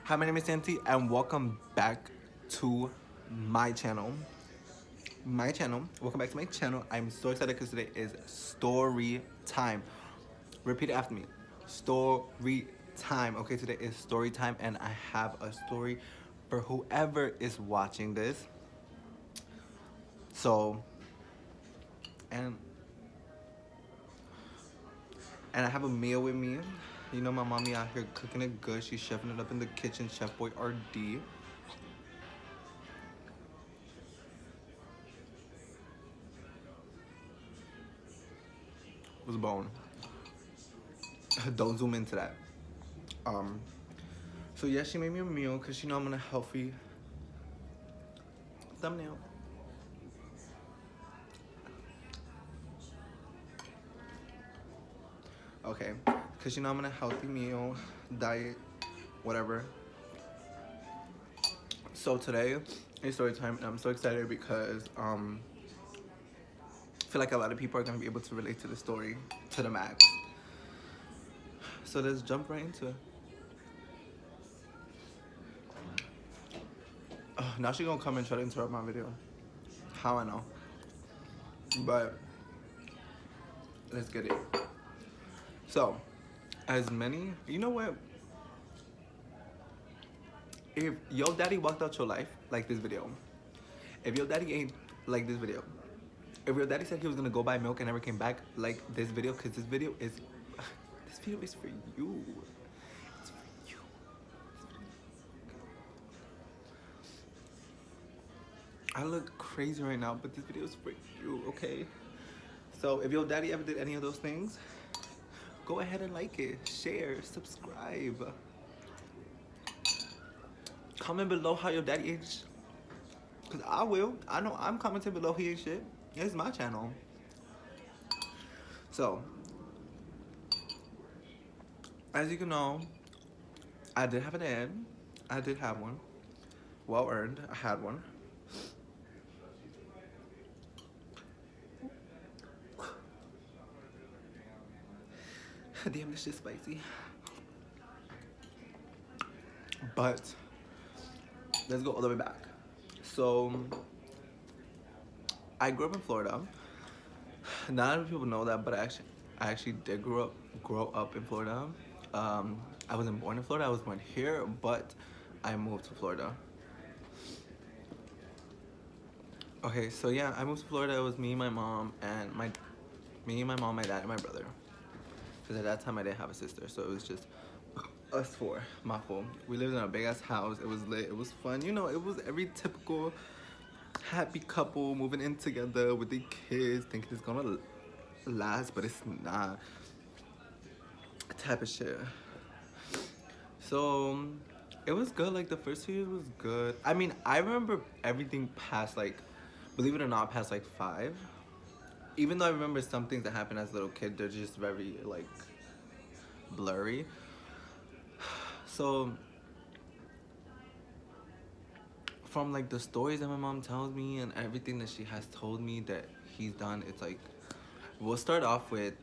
Hi, my name is Santi, and welcome back to my channel. Welcome back to my channel. I'm so excited because today is story time. Repeat it after me. Story time. Okay, today is story time, and I have a story for whoever is watching this. So, and and I have a meal with me. You know, my mommy out here cooking it good. She's chefing it up in the kitchen. Chef Boy RD. Was bone. Don't zoom into that. Um, so yeah, she made me a meal because she know I'm on a healthy thumbnail. Okay, because you know I'm on a healthy meal, diet, whatever. So today is story time, and I'm so excited because I feel like a lot of people are gonna be able to relate to the story to the max. So let's jump right into it. Now she gonna come and try to interrupt my video. How I know? But let's get it. So, as many, you know what? If your daddy walked out your life like this video, if your daddy ain't like this video, if your daddy said he was gonna go buy milk and never came back like this video, because this video is for you. It's for you. I look crazy right now, but this video is for you, okay? So if your daddy ever did any of those things, go ahead and like it, share, subscribe. Comment below how your daddy aged. Cause I will. I know I'm commenting below he ain't shit. It's my channel. So, as you can know, I did have an ad. I did have one. Well earned. I had one. Damn, this shit's spicy. But let's go all the way back. So I grew up in Florida. Not a lot of people know that, but I actually did grow up in Florida. I wasn't born in Florida. I was born here, but I moved to Florida. Okay, so yeah, I moved to Florida. It was me, my mom, and my dad, and my brother. Because at that time I didn't have a sister, so it was just us four, my four. We lived in a big ass house. It was lit. It was fun. You know, it was every typical happy couple moving in together with their kids, thinking it's gonna last, but it's not. Type of shit. So it was good. Like the first 2 years was good. I mean, I remember everything past like, believe it or not, past like 5. Even though I remember some things that happened as a little kid, they're just very like blurry. So from like the stories that my mom tells me and everything that she has told me that he's done, it's like, we'll start off with,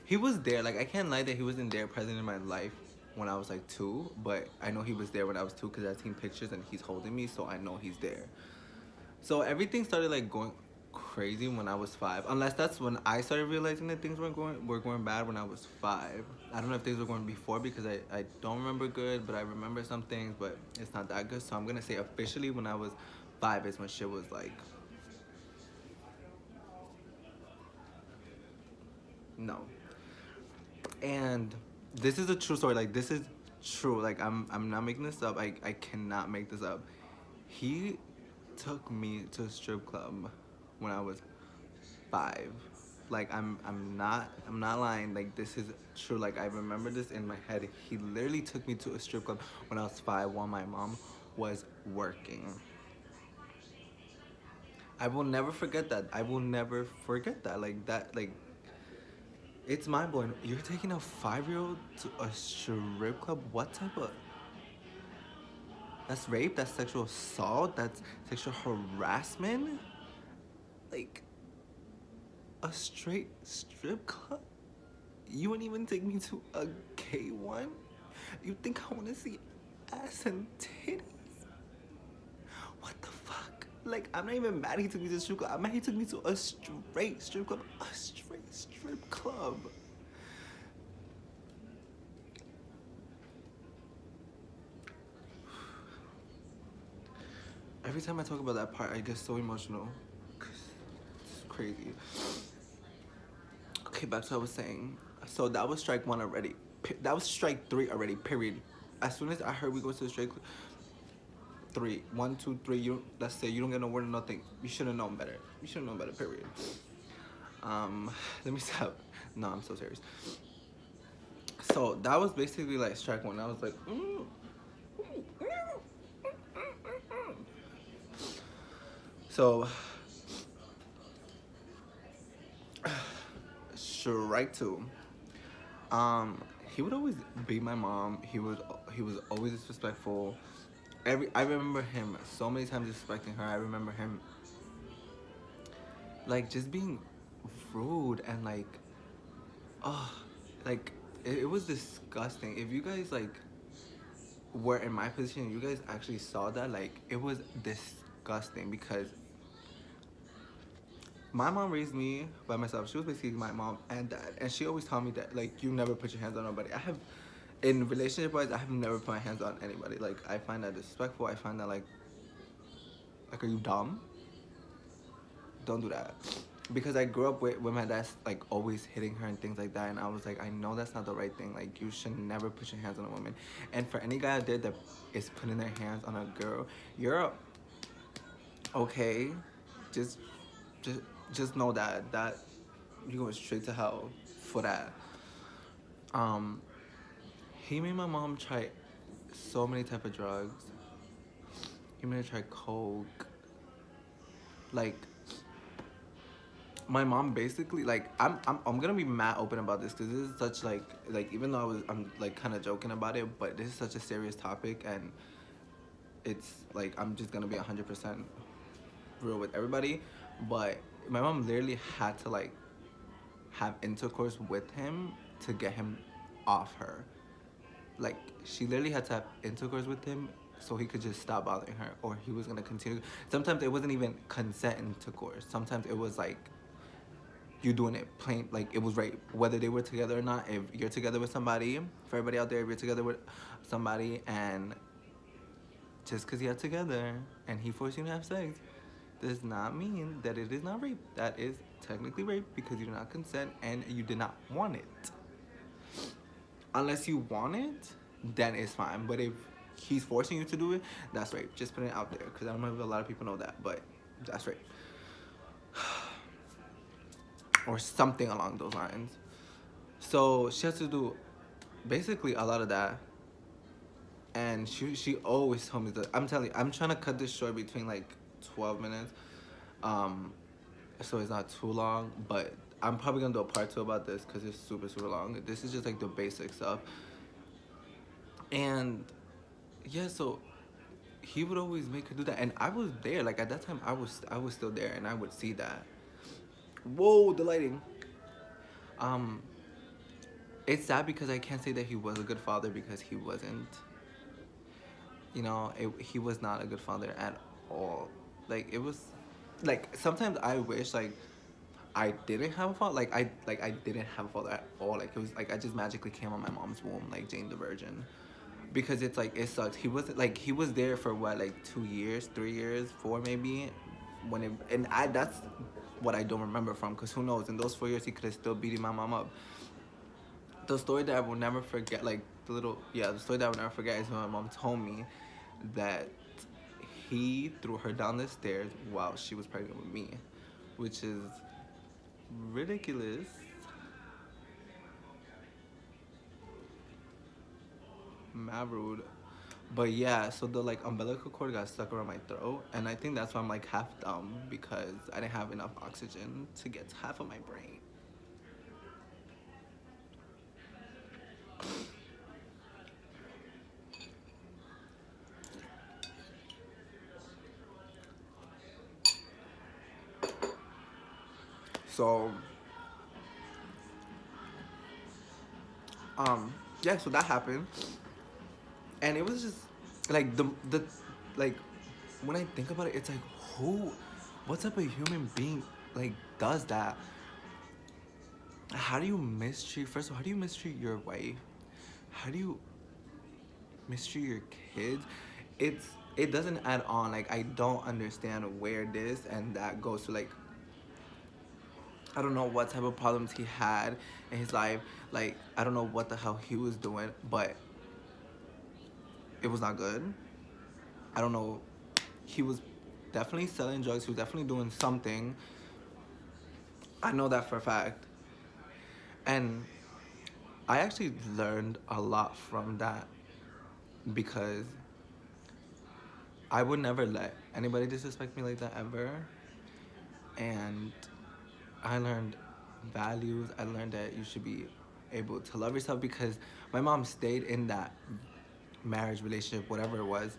he was there. Like, I can't lie that he wasn't there present in my life when I was like 2, but I know he was there when I was 2 because I've seen pictures and he's holding me, so I know he's there. So everything started like going crazy when I was 5, unless that's when I started realizing that things were going bad, when I was 5. I don't know if things were going before because I don't remember good, but I remember some things, but it's not that good. So I'm gonna say officially when I was 5 is when shit was like, no. And this is a true story. Like, this is true. Like, I'm not making this up. I cannot make this up. He took me to a strip club when I was 5. Like, I'm not lying. Like, this is true. Like, I remember this in my head. He literally took me to a strip club when I was 5 while my mom was working. I will never forget that. I will never forget that. Like, that, like, it's mind-blowing. You're taking a 5-year-old to a strip club? What type of... That's rape? That's sexual assault? That's sexual harassment? Like, a straight strip club? You wouldn't even take me to a gay one? You think I want to see ass and titties? What the fuck? Like, I'm not even mad he took me to a strip club. I'm mad he took me to a straight strip club. A straight strip club. Every time I talk about that part, I get so emotional. It's crazy. Okay, back to what I was saying. So that was strike one already. That was strike three already, period. As soon as I heard we go to the strike three, 1, 2, 3, let's say you don't get no word or nothing. You should have known better. You should have known better, period. Let me stop. No, I'm so serious. So that was basically like strike one. I was like, So strike two. He would always beat my mom. He was always disrespectful. I remember him so many times disrespecting her. I remember him like just being rude and like, oh, like it was disgusting. If you guys like were in my position, you guys actually saw that, like it was disgusting because my mom raised me by myself. She was basically my mom and dad, and she always told me that like you never put your hands on nobody. In relationship wise, I have never put my hands on anybody. Like I find that disrespectful. I find that like are you dumb? Don't do that. Because I grew up with my dad like always hitting her and things like that, and I was like, I know that's not the right thing. Like you should never put your hands on a woman. And for any guy out there that is putting their hands on a girl, you're okay. Just just know that you're going straight to hell for that. He made my mom try so many type of drugs. He made her try coke. Like my mom basically like I'm gonna be mad open about this because this is such like even though I'm like kind of joking about it, but this is such a serious topic, and it's like I'm just gonna be 100% real with everybody. But my mom literally had to like have intercourse with him to get him off her. Like she literally had to have intercourse with him so he could just stop bothering her, or he was gonna continue. Sometimes it wasn't even consent intercourse. Sometimes it was like you doing it plain, like it was rape, whether they were together or not. If you're together with somebody, for everybody out there, if you're together with somebody and just because you're together and he forced you to have sex does not mean that it is not rape. That is technically rape because you did not consent and you did not want it. Unless you want it, then it's fine. But if he's forcing you to do it, that's rape. Just putting it out there because I don't know if a lot of people know that, but that's rape. Or something along those lines. So she has to do basically a lot of that. And she always told me that, I'm telling you, I'm trying to cut this short between like 12 minutes. So it's not too long, but I'm probably gonna do a part 2 about this because it's super long. This is just like the basic stuff. And yeah, so he would always make her do that, and I was there. Like at that time, I was still there, and I would see that. Whoa, the lighting. It's sad because I can't say that he was a good father because he wasn't. You know, he was not a good father at all. Like it was, like sometimes I wish like I didn't have a father. Like I didn't have a father at all. Like it was like I just magically came on my mom's womb like Jane the Virgin. Because it's like it sucks. He wasn't like he was there for what, like 2 years, 3 years, 4 maybe. That's what I don't remember from, because who knows, in those 4 years he could have still beating my mom up. The story that I will never forget, like the story that I will never forget is when my mom told me that he threw her down the stairs while she was pregnant with me, which is ridiculous. Mad rude. But yeah, so the like umbilical cord got stuck around my throat, and I think that's why I'm like half dumb, because I didn't have enough oxygen to get to half of my brain. So yeah, so that happened. And it was just like the like when I think about it, it's like who, what type of human being like does that? How do you mistreat? First of all, how do you mistreat your wife? How do you mistreat your kids? It's it doesn't add on. Like I don't understand where this and that goes to. Like I don't know what type of problems he had in his life. Like I don't know what the hell he was doing, but it was not good. I don't know. He was definitely selling drugs. He was definitely doing something. I know that for a fact. And I actually learned a lot from that because I would never let anybody disrespect me like that ever. And I learned values. I learned that you should be able to love yourself because my mom stayed in that marriage relationship, whatever it was,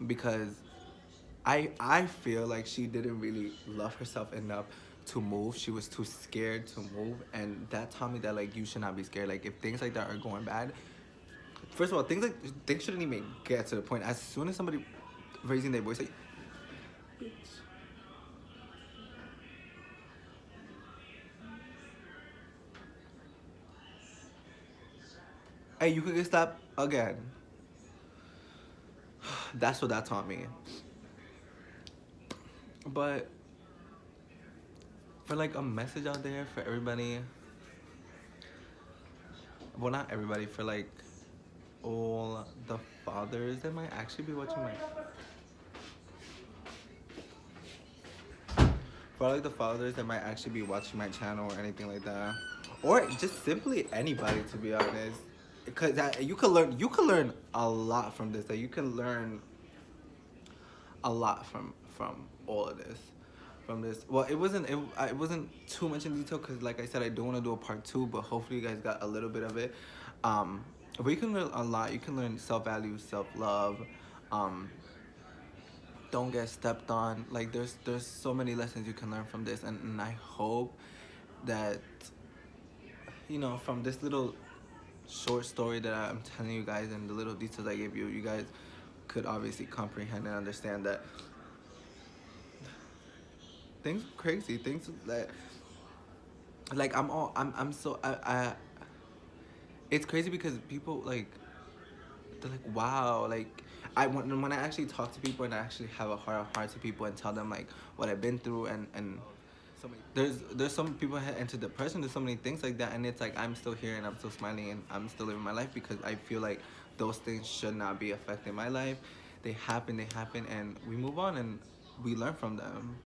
because I feel like she didn't really love herself enough to move. She was too scared to move, and that taught me that like you should not be scared. Like if things like that are going bad, first of all, things shouldn't even get to the point. As soon as somebody raising their voice, like, bitch. Hey, you could get slapped again. That's what that taught me. But for like a message out there for everybody, well, not everybody, for like all the fathers that might actually be watching my, for like the fathers that might actually be watching my channel or anything like that, or just simply anybody, to be honest, because you can learn a lot from this. That you can learn a lot from all of this, from this. Well, it wasn't too much in detail because, like I said, I do want to do a part 2, but hopefully you guys got a little bit of it. But you can learn a lot. You can learn self-value, self-love. Um, don't get stepped on. Like there's so many lessons you can learn from this, and I hope that from this little short story that I'm telling you guys and the little details I gave you, you guys could obviously comprehend and understand that things are crazy. Things that like I'm so it's crazy because people like they're like, wow, like when I actually talk to people and I actually have a heart to people and tell them like what I've been through, and so many, there's some people that enter depression. There's so many things like that, and it's like I'm still here and I'm still smiling and I'm still living my life because I feel like those things should not be affecting my life. They happen, and we move on and we learn from them.